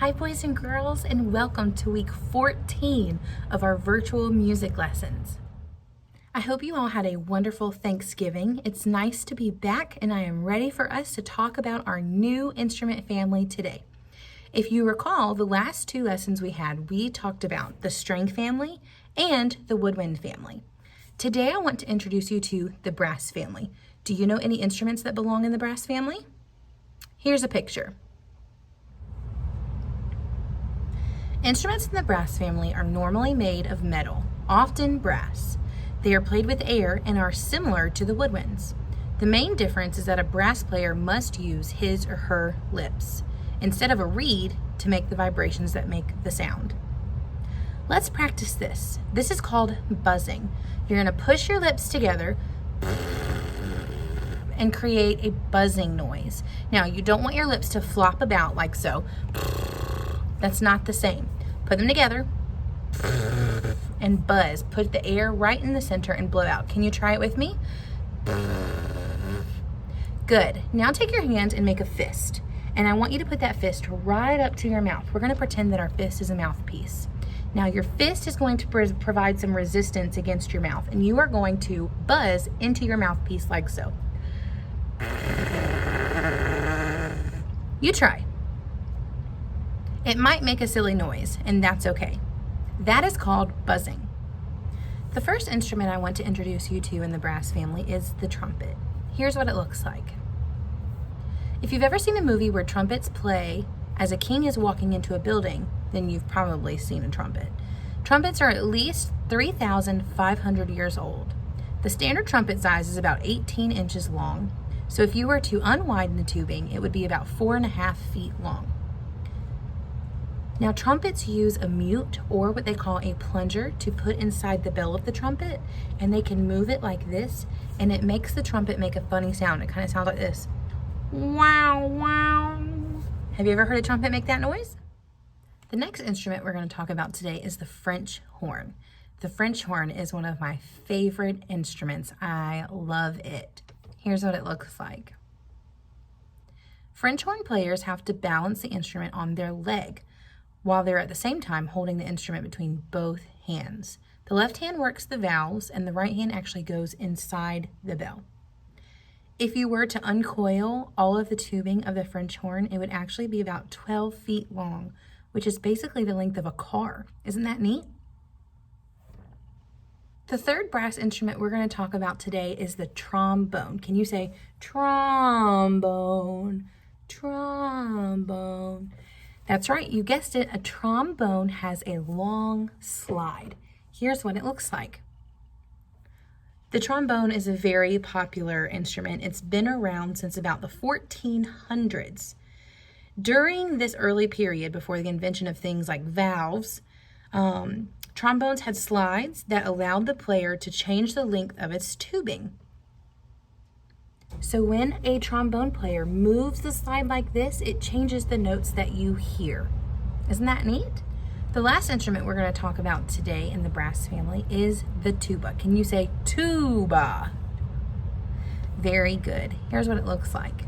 Hi boys and girls, and welcome to week 14 of our virtual music lessons. I hope you all had a wonderful Thanksgiving. It's nice to be back, and I am ready for us to talk about our new instrument family today. If you recall, the last two lessons we talked about the string family and the woodwind family. Today I want to introduce you to the brass family. Do you know any instruments that belong in the brass family? Here's a picture. Instruments in the brass family are normally made of metal, often brass. They are played with air and are similar to the woodwinds. The main difference is that a brass player must use his or her lips instead of a reed to make the vibrations that make the sound. Let's practice this. This is called buzzing. You're going to push your lips together and create a buzzing noise. Now, you don't want your lips to flop about like so. That's not the same. Put them together and buzz. Put the air right in the center and blow out. Can you try it with me? Good. Now take your hand and make a fist. And I want you to put that fist right up to your mouth. We're going to pretend that our fist is a mouthpiece. Now your fist is going to provide some resistance against your mouth, and you are going to buzz into your mouthpiece like so. You try. It might make a silly noise, and that's okay. That is called buzzing. The first instrument I want to introduce you to in the brass family is the trumpet. Here's what it looks like. If you've ever seen a movie where trumpets play as a king is walking into a building, then you've probably seen a trumpet. Trumpets are at least 3,500 years old. The standard trumpet size is about 18 inches long, so if you were to unwiden the tubing, it would be about 4.5 feet long. Now, trumpets use a mute, or what they call a plunger, to put inside the bell of the trumpet, and they can move it like this, and it makes the trumpet make a funny sound. It kind of sounds like this. Wow, wow. Have you ever heard a trumpet make that noise? The next instrument we're going to talk about today is the French horn. The French horn is one of my favorite instruments. I love it. Here's what it looks like. French horn players have to balance the instrument on their leg, while they're at the same time holding the instrument between both hands. The left hand works the valves, and the right hand actually goes inside the bell. If you were to uncoil all of the tubing of the French horn, it would actually be about 12 feet long, which is basically the length of a car. Isn't that neat? The third brass instrument we're going to talk about today is the trombone. Can you say trombone, trombone? That's right, you guessed it. A trombone has a long slide. Here's what it looks like. The trombone is a very popular instrument. It's been around since about the 1400s. During this early period, before the invention of things like valves, trombones had slides that allowed the player to change the length of its tubing. So when a trombone player moves the slide like this, it changes the notes that you hear. Isn't that neat? The last instrument we're going to talk about today in the brass family is the tuba. Can you say tuba? Very good. Here's what it looks like.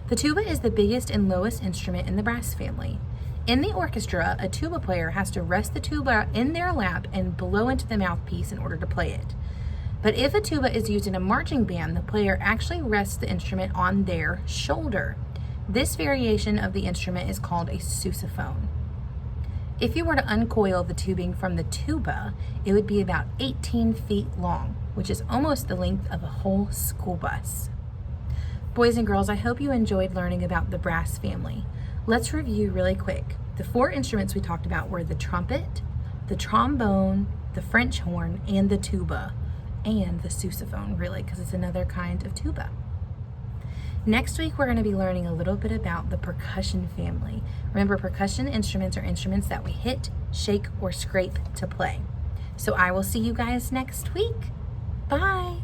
The tuba is the biggest and lowest instrument in the brass family. In the orchestra, a tuba player has to rest the tuba in their lap and blow into the mouthpiece in order to play it. But if a tuba is used in a marching band, the player actually rests the instrument on their shoulder. This variation of the instrument is called a sousaphone. If you were to uncoil the tubing from the tuba, it would be about 18 feet long, which is almost the length of a whole school bus. Boys and girls, I hope you enjoyed learning about the brass family. Let's review really quick. The 4 instruments we talked about were the trumpet, the trombone, the French horn, and the tuba. And the sousaphone, really, because it's another kind of tuba. Next week, we're going to be learning a little bit about the percussion family. Remember, percussion instruments are instruments that we hit, shake, or scrape to play. So I will see you guys next week. Bye.